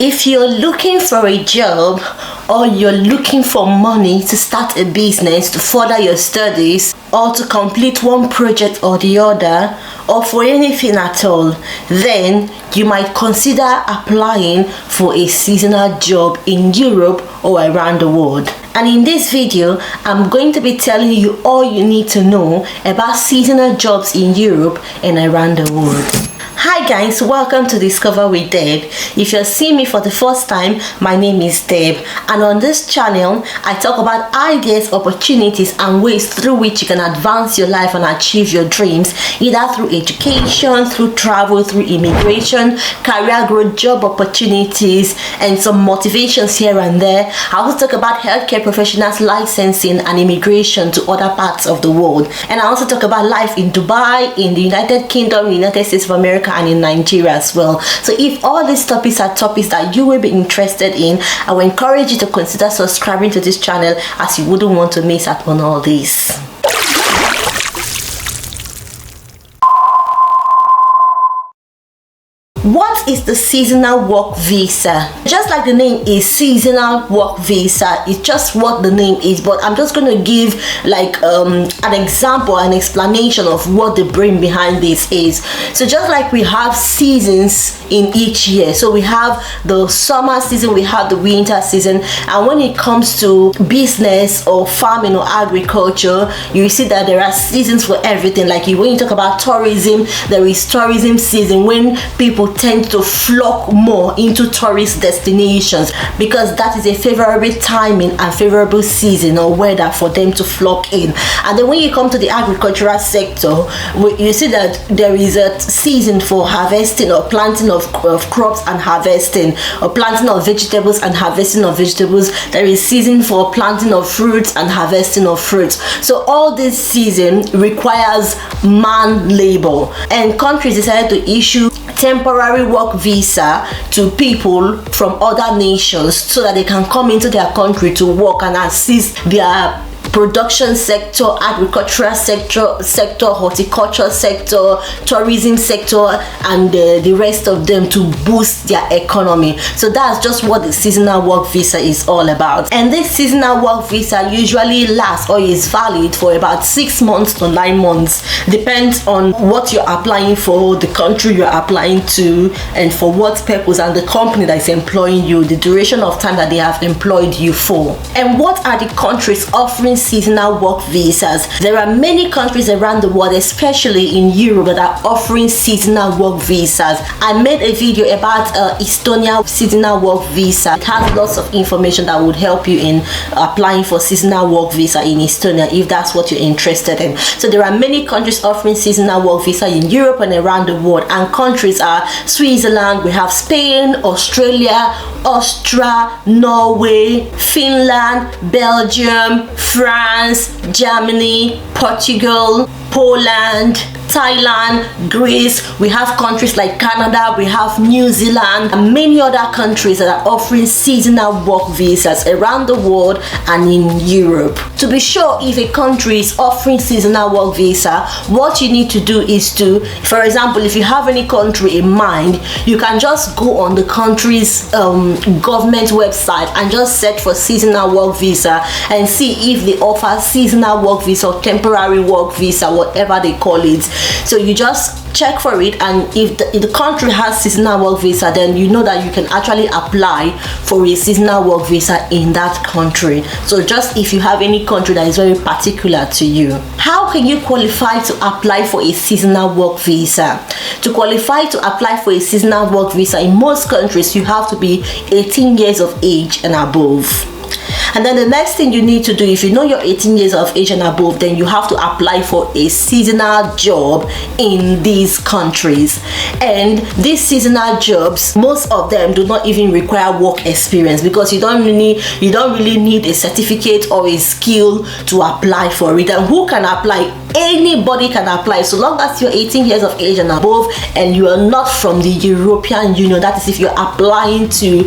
If you're looking for a job or you're looking for money to start a business, to further your studies, or to complete one project or the other, or for anything at all, then you might consider applying for a seasonal job in Europe or around the world. And in this video, I'm going to be telling you all you need to know about seasonal jobs in Europe and around the world. Hi guys, welcome to Discover with Deb. If you're seeing me for the first time, my name is Deb, and on this channel I talk about ideas, opportunities and ways through which you can advance your life and achieve your dreams, either through education, through travel, through immigration, career growth, job opportunities, and some motivations here and there. I also talk about healthcare professionals licensing and immigration to other parts of the world, and I also talk about life in Dubai, in the United Kingdom, the United States of America, and in Nigeria as well. So if all these topics are topics that you will be interested in, I will encourage you to consider subscribing to this channel, as you wouldn't want to miss out on all this. What is the seasonal work visa? Just like the name is, seasonal work visa, it's just what the name is, but I'm just going to give like an example, an explanation of what the brain behind this is. So just like we have seasons in each year, so we have the summer season, we have the winter season, and when it comes to business or farming or agriculture, you see that there are seasons for everything. Like when you talk about tourism, there is tourism season when people tend to flock more into tourist destinations, because that is a favorable timing and favorable season or weather for them to flock in. And then when you come to the agricultural sector, you see that there is a season for harvesting or planting of crops and harvesting, or planting of vegetables and harvesting of vegetables. There is season for planting of fruits and harvesting of fruits. So all this season requires man labor, and countries decided to issue temporary work visa to people from other nations so that they can come into their country to work and assist their production sector, agricultural sector, horticulture sector, tourism sector, and the rest of them, to boost their economy. So that's just what the seasonal work visa is all about. And this seasonal work visa usually lasts or is valid for about 6 months to 9 months, depends on what you're applying for, the country you're applying to, and for what purpose, and the company that is employing you, the duration of time that they have employed you for. And what are the countries offering seasonal work visas? There are many countries around the world, especially in Europe, that are offering seasonal work visas. I made a video about Estonia seasonal work visa. It has lots of information that would help you in applying for seasonal work visa in Estonia, if that's what you're interested in. So there are many countries offering seasonal work visa in Europe and around the world, and countries are Switzerland, we have Spain, Australia, Austria, Norway, Finland, Belgium, France, Germany, Portugal, Poland, Thailand, Greece. We have countries like Canada, we have New Zealand, and many other countries that are offering seasonal work visas around the world and in Europe. To be sure, if a country is offering seasonal work visa, what you need to do is to, for example, if you have any country in mind, you can just go on the country's government website and just search for seasonal work visa and see if they offer seasonal work visa or temporary work visa, whatever they call it. So you just check for it, and if the country has seasonal work visa, then you know that you can actually apply for a seasonal work visa in that country. So just if you have any country that is very particular to you. How can you qualify to apply for a seasonal work visa? To qualify to apply for a seasonal work visa in most countries, you have to be 18 years of age and above. And then the next thing you need to do, if you know you're 18 years of age and above, then you have to apply for a seasonal job in these countries. And these seasonal jobs, most of them do not even require work experience, because you don't really need a certificate or a skill to apply for it. And who can apply? Anybody can apply, so long as you're 18 years of age and above and you are not from the European Union. That is, if you're applying to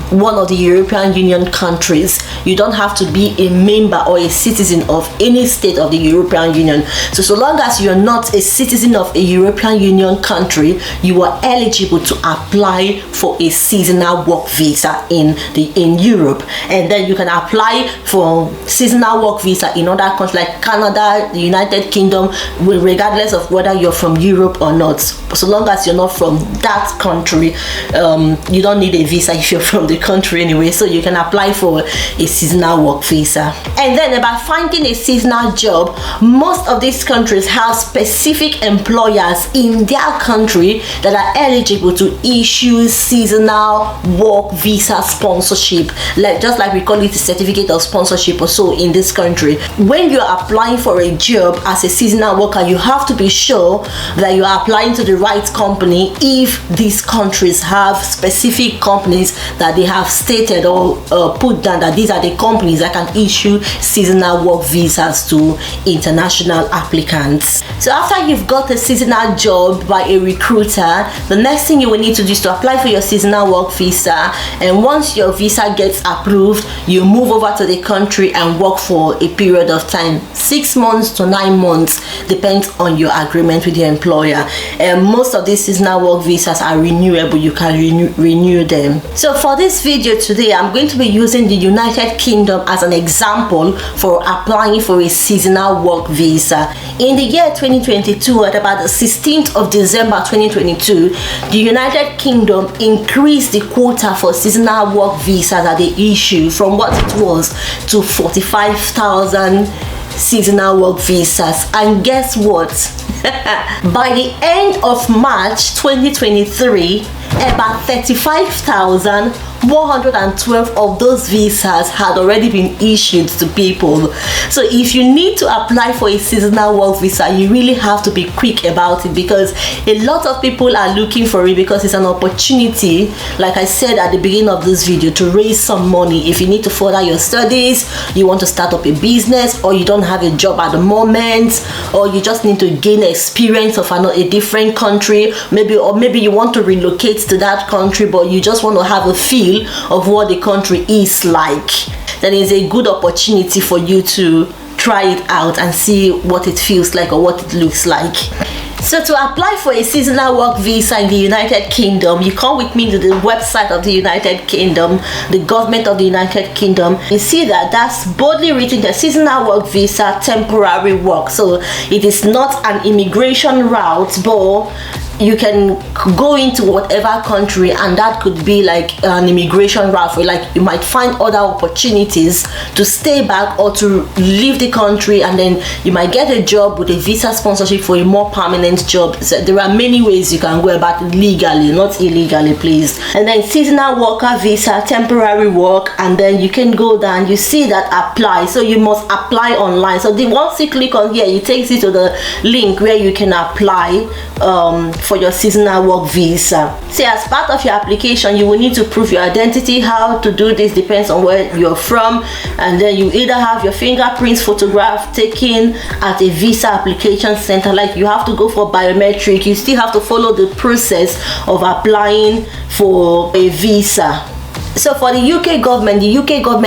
one of the European Union countries, you don't have to be a member or a citizen of any state of the European Union. So long as you're not a citizen of a European Union country, you are eligible to apply for a seasonal work visa in Europe. And then you can apply for seasonal work visa in other countries like Canada, the United Kingdom, regardless of whether you're from Europe or not. So long as you're not from that country, you don't need a visa if you're from the country anyway, so you can apply for a seasonal work visa. And then about finding a seasonal job, most of these countries have specific employers in their country that are eligible to issue seasonal work visa sponsorship, just like we call it a certificate of sponsorship or so in this country. When you're applying for a job as a seasonal worker, you have to be sure that you are applying to the right company if these countries have specific companies that they have stated or put down that these are the companies that can issue seasonal work visas to international applicants. So after you've got a seasonal job by a recruiter, the next thing you will need to do is to apply for your seasonal work visa. And once your visa gets approved, you move over to the country and work for a period of time, 6 months to 9 months, depends on your agreement with your employer. And most of these seasonal work visas are renewable. You can renew them. So for this video today, I'm going to be using the United Kingdom as an example for applying for a seasonal work visa. In the year 2022, at about the 16th of December 2022, the United Kingdom increased the quota for seasonal work visas that they issue from what it was to 45,000 seasonal work visas. And guess what? By the end of March 2023, about 35,112 of those visas had already been issued to people. So if you need to apply for a seasonal work visa, you really have to be quick about it, because a lot of people are looking for it because it's an opportunity, like I said at the beginning of this video, to raise some money. If you need to further your studies, you want to start up a business, or you don't have a job at the moment, or you just need to gain experience of a different country, maybe you want to relocate to that country, but you just want to have a feel of what the country is like, then it's a good opportunity for you to try it out and see what it feels like or what it looks like. So to apply for a seasonal work visa in the United Kingdom, you come with me to the website of the United Kingdom, the government of the United Kingdom. You see that that's boldly written, the seasonal work visa, temporary work. So it is not an immigration route, but you can go into whatever country, and that could be like an immigration route where like you might find other opportunities to stay back or to leave the country, and then you might get a job with a visa sponsorship for a more permanent job. So there are many ways you can go about it legally, not illegally, please. And then seasonal worker visa, temporary work, and then you can go down, you see that apply. So you must apply online. So once you click on here, it takes you to the link where you can apply for your seasonal work visa. So as part of your application, you will need to prove your identity. How to do this depends on where you're from, and then you either have your fingerprints photograph taken at a visa application center, like you have to go for biometric. You still have to follow the process of applying for a visa. So for the UK government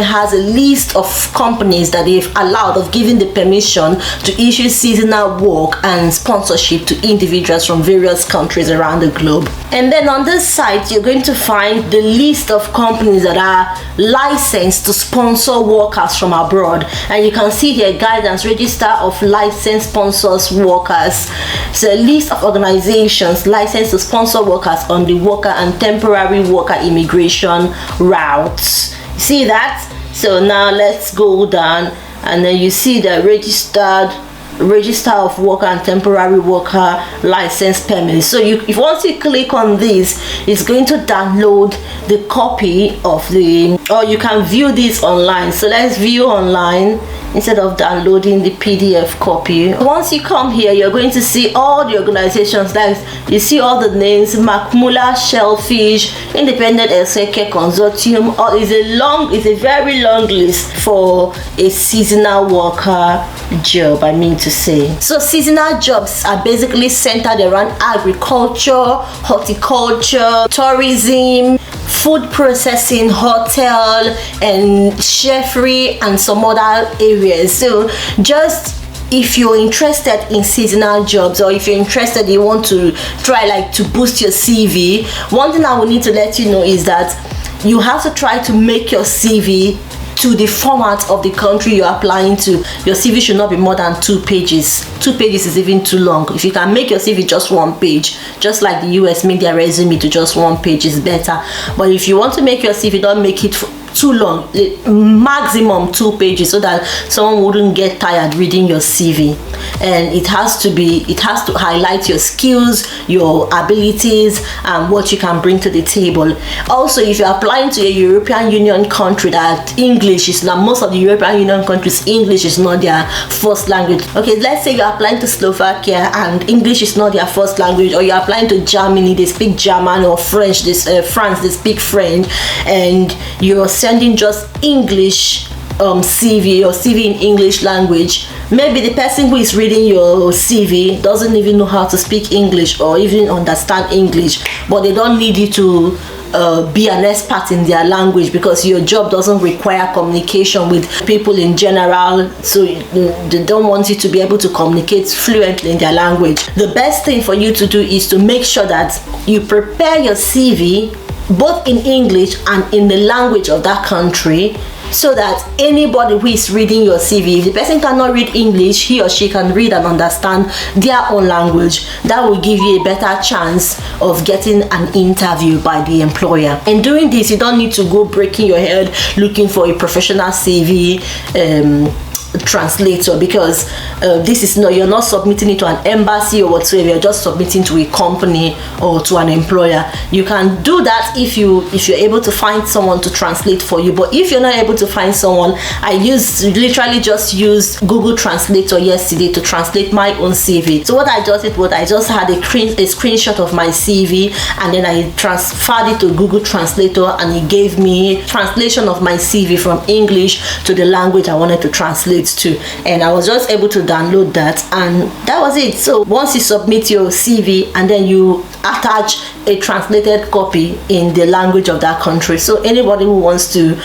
has a list of companies that they've allowed, of giving the permission to issue seasonal work and sponsorship to individuals from various countries around the globe. And then on this site, you're going to find the list of companies that are licensed to sponsor workers from abroad. And you can see here, guidance, register of licensed sponsors workers. So a list of organizations licensed to sponsor workers on the worker and temporary worker immigration routes. See that? So now let's go down, and then you see the register of worker and temporary worker license permits. So once you click on this, it's going to download the copy of or you can view this online. So let's view online. instead of downloading the PDF copy. Once you come here, you're going to see all the organizations. That you see all the names: Macmullah, Shellfish, Independent Healthcare Consortium. It's a very long list for a seasonal worker job, I mean to say. So seasonal jobs are basically centered around agriculture, horticulture, tourism, food processing, hotel, and chefry, and some other areas. So just if you're interested in seasonal jobs, or if you're interested, you want to try like to boost your CV, one thing I will need to let you know is that you have to try to make your CV to the format of the country you're applying to. Your CV should not be more than 2 pages. 2 pages is even too long. If you can make your CV just 1 page, just like the US make their resume to just 1 page, is better. But if you want to make your CV, don't make it too long, maximum 2 pages, so that someone wouldn't get tired reading your CV. And it has to highlight your skills, your abilities, and what you can bring to the table. Also, if you're applying to a European Union country that English is not, most of the European Union countries, English is not their first language. Okay, let's say you're applying to Slovakia and English is not their first language, or you're applying to Germany, they speak German, or French, France, they speak French, and you're sending just English CV or CV in English language. Maybe the person who is reading your CV doesn't even know how to speak English or even understand English, but they don't need you to be an expert in their language, because your job doesn't require communication with people in general, so they don't want you to be able to communicate fluently in their language. The best thing for you to do is to make sure that you prepare your CV both in English and in the language of that country, so that anybody who is reading your CV, if the person cannot read English, he or she can read and understand their own language. That will give you a better chance of getting an interview by the employer. And doing this, you don't need to go breaking your head looking for a professional CV translator, because this is not, you're not submitting it to an embassy or whatsoever. You're just submitting to a company or to an employer. You can do that if you're able to find someone to translate for you. But if you're not able to find someone, I literally just used Google Translator yesterday to translate my own CV. So what I just did was I just had a screenshot of my CV, and then I transferred it to Google Translator, and it gave me translation of my CV from English to the language I wanted to translate to, and I was just able to download that, and that was it. So once you submit your CV, and then you attach a translated copy in the language of that country, so anybody who wants to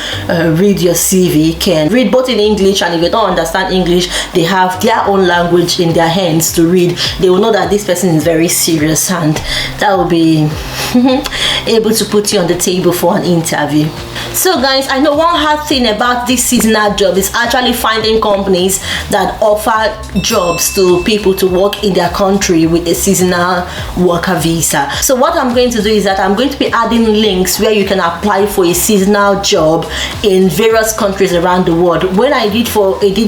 read your CV can read both in English, and if they don't understand English, they have their own language in their hands to read. They will know that this person is very serious, and that will be able to put you on the table for an interview. So guys, I know one hard thing about this seasonal job is actually finding companies that offer jobs to people to work in their country with a seasonal worker visa. So what I'm going to do is that I'm going to be adding links where you can apply for a seasonal job in various countries around the world. When I did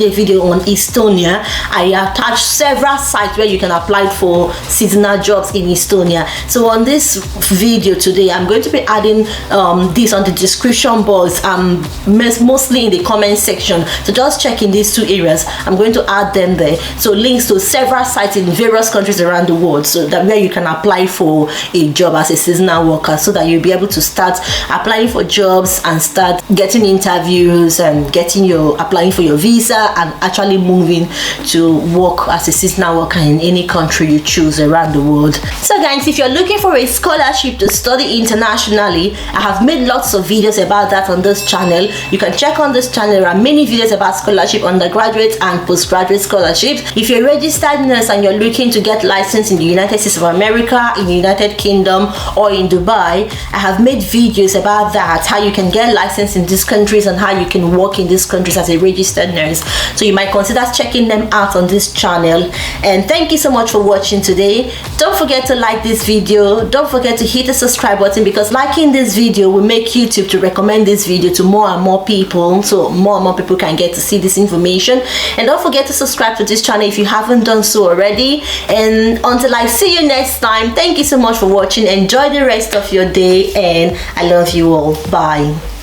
a video on Estonia, I attached several sites where you can apply for seasonal jobs in Estonia. So on this video today, I'm going to be adding this on the description box, mostly in the comment section. So just check in these two areas. I'm going to add them there. So links to several sites in various countries around the world, so that where you can apply for a job as a seasonal worker, so that you'll be able to start applying for jobs and start getting interviews and applying for your visa and actually moving to work as a seasonal worker in any country you choose around the world. So guys, if you're looking for a scholarship to study internationally, I have made lots of videos about that on this channel. You can check on this channel. There are many videos about scholarship, undergraduate and postgraduate scholarships. If you're a registered nurse and you're looking to get licensed in the United States of America, in the United Kingdom, or in Dubai, I have made videos about that, how you can get licensed in these countries and how you can work in these countries as a registered nurse. So you might consider checking them out on this channel. And thank you so much for watching today. Don't forget to like this video. Don't forget to hit the subscribe button, because liking this video will make YouTube to recommend this video to more and more people, so more and more people can get to see this information. And don't forget to subscribe to this channel if you haven't done so already. And until I see you next time, thank you so much for watching. Enjoy the rest of your day, and I love you all. Bye.